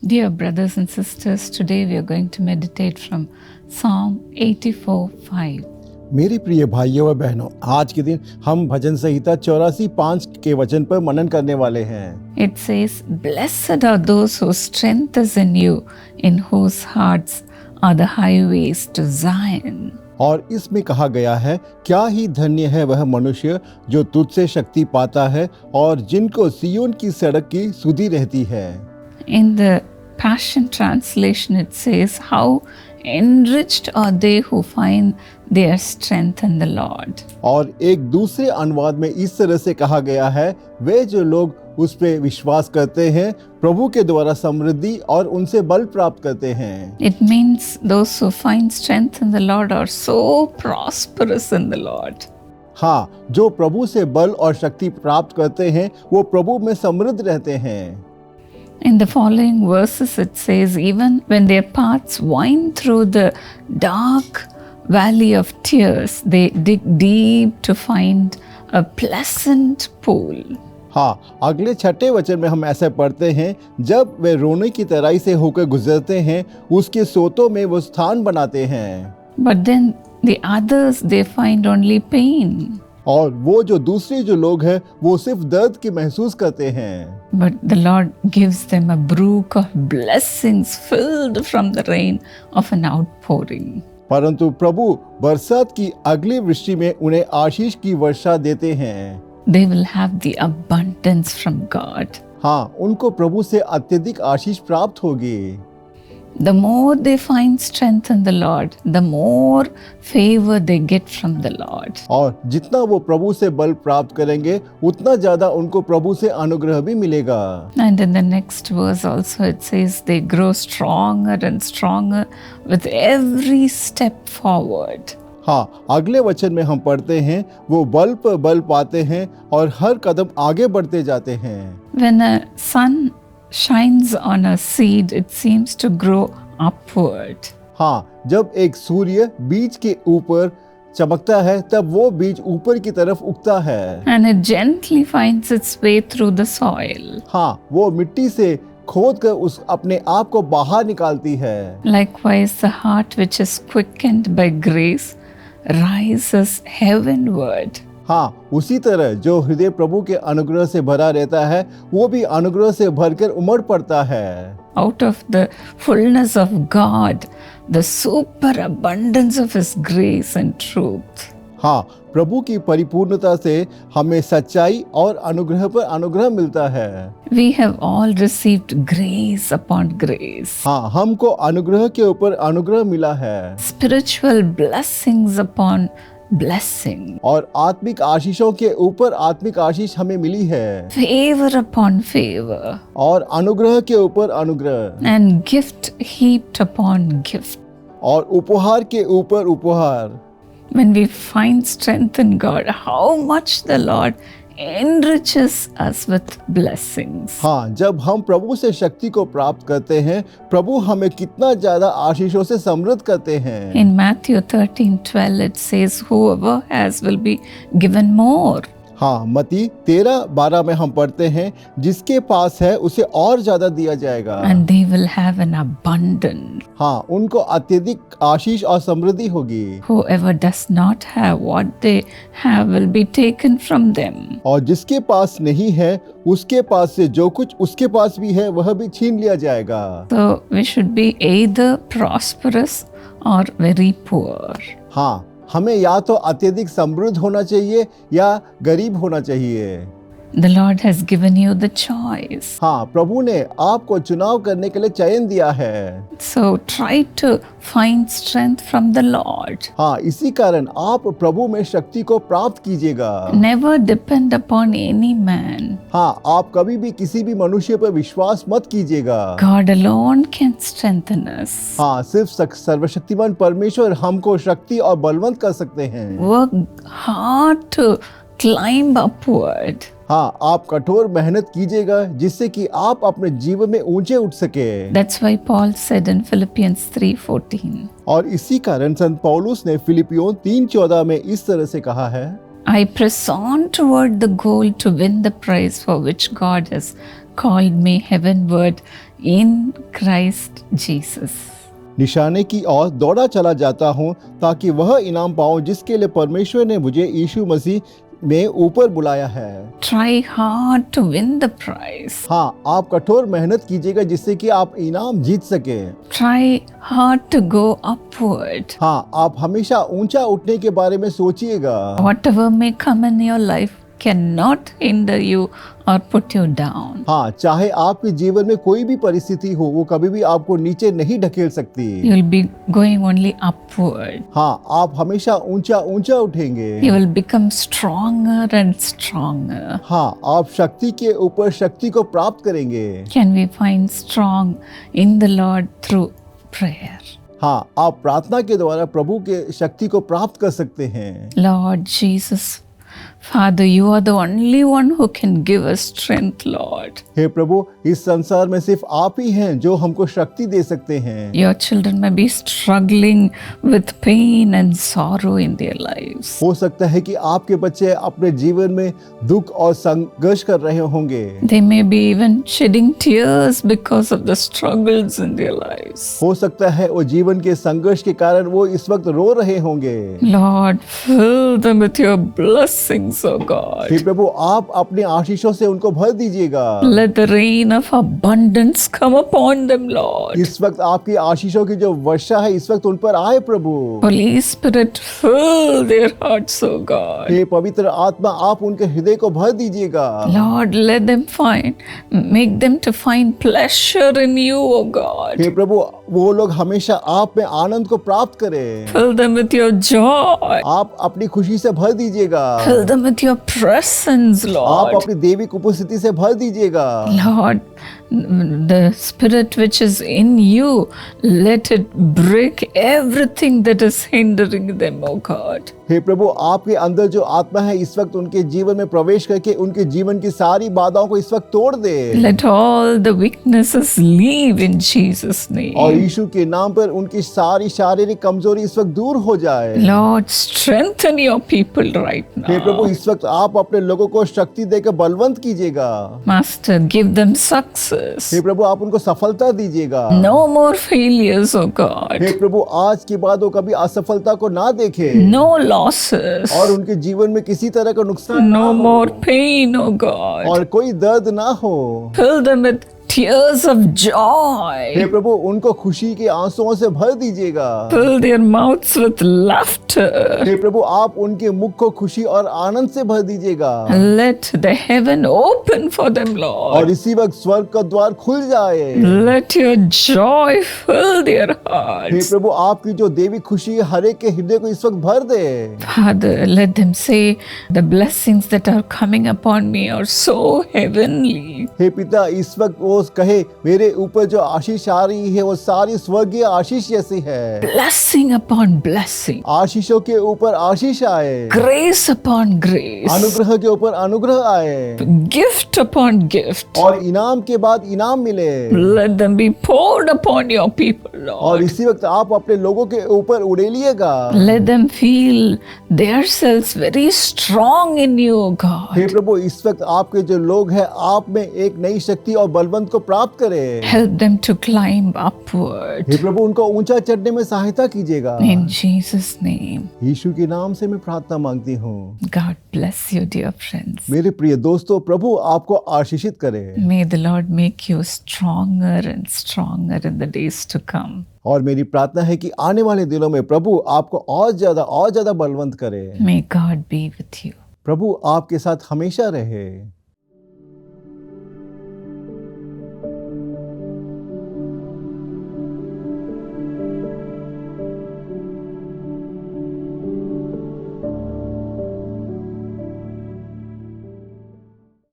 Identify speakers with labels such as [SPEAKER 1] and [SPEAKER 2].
[SPEAKER 1] Dear brothers and sisters, today we are going to meditate from Psalm 84:5.
[SPEAKER 2] मेरे प्रिय भाइयों व बहनों, आज के दिन हम भजन संहिता 84:5 के वचन पर मनन करने वाले हैं।
[SPEAKER 1] It says, "Blessed are those whose strength is in you, in whose hearts are the highways to Zion."
[SPEAKER 2] और इसमें कहा गया है, क्या ही धन्य है वह मनुष्य जो तुझसे शक्ति पाता है और जिनको सियोन की सड़क की सुधि रहती है।
[SPEAKER 1] In the Passion Translation it says, "How enriched are they who find their strength in the Lord."
[SPEAKER 2] और एक दूसरे अनुवाद में इस तरह से कहा गया है, वे जो लोग उस पे विश्वास करते हैं प्रभु के द्वारा समृद्धि और उनसे बल प्राप्त करते हैं।
[SPEAKER 1] It means those who find strength in the Lord are so prosperous in the Lord.
[SPEAKER 2] हाँ, जो प्रभु से बल और शक्ति प्राप्त करते हैं वो प्रभु में समृद्ध रहते हैं।
[SPEAKER 1] In the following verses it says, even when their paths wind through the dark valley of tears, they dig deep to find a pleasant pool.
[SPEAKER 2] हाँ, अगले 6 वचन में हम ऐसे पढ़ते हैं, जब वे रोने की तराई से होकर गुजरते हैं उसके सोतों में वो स्थान बनाते हैं।
[SPEAKER 1] But then the others, they find only pain.
[SPEAKER 2] और वो जो दूसरे जो लोग हैं वो सिर्फ दर्द की महसूस करते हैं।
[SPEAKER 1] But the Lord gives them a brook of blessings filled from the rain of an outpouring.
[SPEAKER 2] परंतु प्रभु बरसात की अगली वृष्टि में उन्हें आशीष की वर्षा देते हैं।
[SPEAKER 1] They will have the abundance from God.
[SPEAKER 2] हाँ, उनको प्रभु से अत्यधिक आशीष प्राप्त होगी।
[SPEAKER 1] The more they find strength in the Lord, the more favor they get from the Lord.
[SPEAKER 2] और जितना वो प्रभु से बल प्राप्त करेंगे उतना ज्यादा उनको प्रभु से अनुग्रह भी मिलेगा।
[SPEAKER 1] And in the next verse also it says they grow stronger and stronger with every step forward.
[SPEAKER 2] हाँ, अगले वचन में हम पढ़ते हैं, वो बल पर बल पाते हैं और हर कदम आगे बढ़ते जाते हैं।
[SPEAKER 1] When a sun shines on a seed, it seems to grow upward.
[SPEAKER 2] हाँ, जब एक सूर्य बीज के ऊपर चमकता है तब वो बीज ऊपर की तरफ उगता है।
[SPEAKER 1] And it gently finds its way through the soil.
[SPEAKER 2] हाँ, वो मिट्टी से खोद कर उस अपने आप को बाहर निकालती है।
[SPEAKER 1] Likewise, the heart which is quickened by grace rises heavenward.
[SPEAKER 2] हाँ, उसी तरह जो हृदय प्रभु के अनुग्रह से भरा रहता है वो भी अनुग्रह से भरकर उमड़ पड़ता है।
[SPEAKER 1] Out of the fullness of God, the superabundance of His grace and truth.
[SPEAKER 2] हाँ, प्रभु की परिपूर्णता से हमें सच्चाई और अनुग्रह पर अनुग्रह मिलता है।
[SPEAKER 1] We have all received grace upon grace.
[SPEAKER 2] हाँ, हमको अनुग्रह के ऊपर अनुग्रह मिला है।
[SPEAKER 1] Spiritual blessings upon blessing.
[SPEAKER 2] और आत्मिक आशीषों के ऊपर आत्मिक आशीष हमें मिली है।
[SPEAKER 1] Favor upon favor.
[SPEAKER 2] और अनुग्रह के ऊपर अनुग्रह।
[SPEAKER 1] And gift heaped upon gift.
[SPEAKER 2] और उपहार के ऊपर उपहार।
[SPEAKER 1] When we find strength in God, how much the Lord enriches us with blessings.
[SPEAKER 2] हाँ, जब हम प्रभु से शक्ति को प्राप्त करते हैं प्रभु हमें कितना ज्यादा आशीषों से समृद्ध करते हैं।
[SPEAKER 1] In Matthew 13:12 it says, "Whoever has will be given more."
[SPEAKER 2] हाँ, मत्ती 13:12 में हम पढ़ते हैं, जिसके पास है उसे और ज्यादा दिया जाएगा।
[SPEAKER 1] And they will have an abundance.
[SPEAKER 2] हाँ, उनको अत्यधिक आशीष और समृद्धि होगी।
[SPEAKER 1] Whoever does not have what they have will be taken from them.
[SPEAKER 2] और जिसके पास नहीं है उसके पास से जो कुछ उसके पास भी है वह भी छीन लिया जाएगा।
[SPEAKER 1] So we should be either prosperous or very poor.
[SPEAKER 2] हाँ, हमें या तो अत्यधिक समृद्ध होना चाहिए या गरीब होना चाहिए।
[SPEAKER 1] The Lord has given you the choice.
[SPEAKER 2] हाँ, प्रभु ने आपको चुनाव करने के लिए चयन दिया है।
[SPEAKER 1] So try to find strength from the Lord.
[SPEAKER 2] हाँ, इसी कारण आप प्रभु में शक्ति को प्राप्त कीजिएगा।
[SPEAKER 1] Never depend upon any man.
[SPEAKER 2] हाँ, आप कभी भी किसी भी मनुष्य पर विश्वास मत कीजिएगा।
[SPEAKER 1] God alone can strengthen us.
[SPEAKER 2] हाँ, सिर्फ सर्वशक्तिमान परमेश्वर हमको शक्ति और बलवंत कर सकते हैं।
[SPEAKER 1] Work hard to climb upward.
[SPEAKER 2] हाँ, आप कठोर मेहनत कीजिएगा जिससे कि आप अपने जीवन में ऊंचे उठ सके।
[SPEAKER 1] That's why Paul said in Philippians 3:14.
[SPEAKER 2] और इसी कारण संत पौलुस ने फिलिपियों 3:14 में इस तरह से कहा है,
[SPEAKER 1] I press on toward the goal to win the prize for which God has called me heavenward in Christ Jesus.
[SPEAKER 2] निशाने की ओर दौड़ा चला जाता हूँ ताकि वह इनाम पाऊं जिसके लिए परमेश्वर ने मुझे यीशु मसीह में ऊपर बुलाया है।
[SPEAKER 1] Try hard to win the prize.
[SPEAKER 2] हाँ, आप कठोर मेहनत कीजिएगा जिससे कि आप इनाम जीत सके।
[SPEAKER 1] Try hard to go upward.
[SPEAKER 2] हाँ, आप हमेशा ऊंचा उठने के बारे में सोचिएगा।
[SPEAKER 1] Whatever may come in your life cannot hinder you or put you down.
[SPEAKER 2] हाँ, चाहे आपके जीवन में कोई भी परिस्थिति हो, वो कभी भी आपको नीचे नहीं ढकेल सकती।
[SPEAKER 1] You'll be going only upward.
[SPEAKER 2] हाँ, आप हमेशा ऊंचा ऊंचा उठेंगे।
[SPEAKER 1] You will become stronger and stronger.
[SPEAKER 2] हाँ, आप शक्ति के ऊपर शक्ति को प्राप्त करेंगे।
[SPEAKER 1] Can we find strong in the Lord through prayer?
[SPEAKER 2] हाँ, आप प्रार्थना के द्वारा प्रभु के शक्ति को प्राप्त कर सकते हैं।
[SPEAKER 1] Lord Jesus, Father, you are the only one who can give us strength, Lord.
[SPEAKER 2] हे प्रभु, इस संसार में सिर्फ आप ही हैं जो हमको शक्ति दे सकते हैं।
[SPEAKER 1] Your children may be struggling with pain and sorrow in their lives.
[SPEAKER 2] हो सकता है कि आपके बच्चे अपने जीवन में दुख और संघर्ष कर रहे होंगे।
[SPEAKER 1] They may be even shedding tears because of the struggles in their lives.
[SPEAKER 2] हो सकता है वो जीवन के संघर्ष के कारण वो इस वक्त रो रहे होंगे।
[SPEAKER 1] Lord, fill them with your blessings, oh God.
[SPEAKER 2] हे प्रभु, आप अपने आशीषों से उनको भर दीजिएगा।
[SPEAKER 1] Let the rain of abundance come upon them, Lord.
[SPEAKER 2] इस वक्त आपकी आशीषों की जो वर्षा है इस वक्त उन पर आए प्रभु।
[SPEAKER 1] Holy Spirit, fill their hearts, oh God.
[SPEAKER 2] हे पवित्र आत्मा, आप उनके हृदय को भर दीजिएगा।
[SPEAKER 1] Lord, let them make them to find pleasure in you, oh God.
[SPEAKER 2] हे प्रभु, वो लोग हमेशा आप में आनंद को प्राप्त करें।
[SPEAKER 1] Fill them with your joy.
[SPEAKER 2] आप अपनी खुशी से भर दीजिएगा।
[SPEAKER 1] Fill them with your presence,
[SPEAKER 2] आप
[SPEAKER 1] Lord.
[SPEAKER 2] अपनी देविक उपस्थिति से भर दीजिएगा।
[SPEAKER 1] Lord, the spirit which is in you, let it break everything that is hindering them, oh God.
[SPEAKER 2] हे प्रभु, आपके अंदर जो आत्मा है इस वक्त उनके जीवन में प्रवेश करके उनके जीवन की सारी बाधाओं को इस वक्त तोड़ दे।
[SPEAKER 1] Let all the weaknesses leave in Jesus' name.
[SPEAKER 2] और यीशु के नाम पर उनकी सारी शारीरिक कमजोरी इस वक्त दूर हो जाए।
[SPEAKER 1] Lord, strengthen your people right
[SPEAKER 2] hey Prabhu,
[SPEAKER 1] now.
[SPEAKER 2] इस वक्त आप अपने लोगों को शक्ति देकर बलवंत कीजिएगा।
[SPEAKER 1] Master, give them success.
[SPEAKER 2] हे प्रभु, आप उनको सफलता दीजिएगा।
[SPEAKER 1] No more failures, oh God.
[SPEAKER 2] हे प्रभु, आज के बाद वो कभी असफलता को ना देखे
[SPEAKER 1] No losses.
[SPEAKER 2] और उनके जीवन में किसी तरह का नुकसान ना
[SPEAKER 1] No
[SPEAKER 2] हो
[SPEAKER 1] more pain, oh God.
[SPEAKER 2] और कोई दर्द ना हो।
[SPEAKER 1] Fill them with tears of joy.
[SPEAKER 2] हे प्रभु, उनको खुशी के आंसुओं से भर दीजिएगा।
[SPEAKER 1] Fill their mouths with laughter.
[SPEAKER 2] हे प्रभु, आप उनके मुख को खुशी और आनंद से भर दीजिएगा।
[SPEAKER 1] Let the heaven open for them,
[SPEAKER 2] और
[SPEAKER 1] Lord.
[SPEAKER 2] इसी वक्त स्वर्ग का द्वार खुल जाए।
[SPEAKER 1] Let your joy fill their
[SPEAKER 2] hey
[SPEAKER 1] hearts.
[SPEAKER 2] प्रभु, आपकी जो देवी खुशी हर एक के हृदय को इस वक्त भर दे।
[SPEAKER 1] Father, let them say the blessings that are coming upon me are so heavenly.
[SPEAKER 2] हे पिता, इस वक्त वो कहे मेरे ऊपर जो आशीष आ रही है वो सारी स्वर्गीय आशीष जैसी है।
[SPEAKER 1] Blessing upon blessing.
[SPEAKER 2] आशीषों के ऊपर आशीष आए,
[SPEAKER 1] Grace upon grace.
[SPEAKER 2] अनुग्रह के ऊपर अनुग्रह आए
[SPEAKER 1] Gift upon gift.
[SPEAKER 2] और इनाम के बाद इनाम मिले।
[SPEAKER 1] Let them be poured upon your people,
[SPEAKER 2] और
[SPEAKER 1] Lord.
[SPEAKER 2] इसी वक्त आप अपने लोगों के ऊपर उड़ेलिएगा।
[SPEAKER 1] Let them feel themselves very strong in you,
[SPEAKER 2] hey
[SPEAKER 1] God.
[SPEAKER 2] प्रभु, इस वक्त आपके जो लोग हैं आप में एक नई शक्ति और बलवंत को प्राप्त करें।
[SPEAKER 1] Help them to climb upward.
[SPEAKER 2] हे प्रभु, उनको ऊंचा चढ़ने में सहायता कीजिएगा।
[SPEAKER 1] In Jesus' name.
[SPEAKER 2] यीशु के नाम से मैं प्रार्थना मांगती हूँ।
[SPEAKER 1] God bless you, dear friends.
[SPEAKER 2] मेरे प्रिय दोस्तों, प्रभु आपको आशीषित करे
[SPEAKER 1] May the Lord make you stronger and stronger in the days to come.
[SPEAKER 2] और मेरी प्रार्थना है कि आने वाले दिनों में प्रभु आपको और ज्यादा बलवंत करे।
[SPEAKER 1] May God be with you.
[SPEAKER 2] प्रभु आपके साथ हमेशा रहे।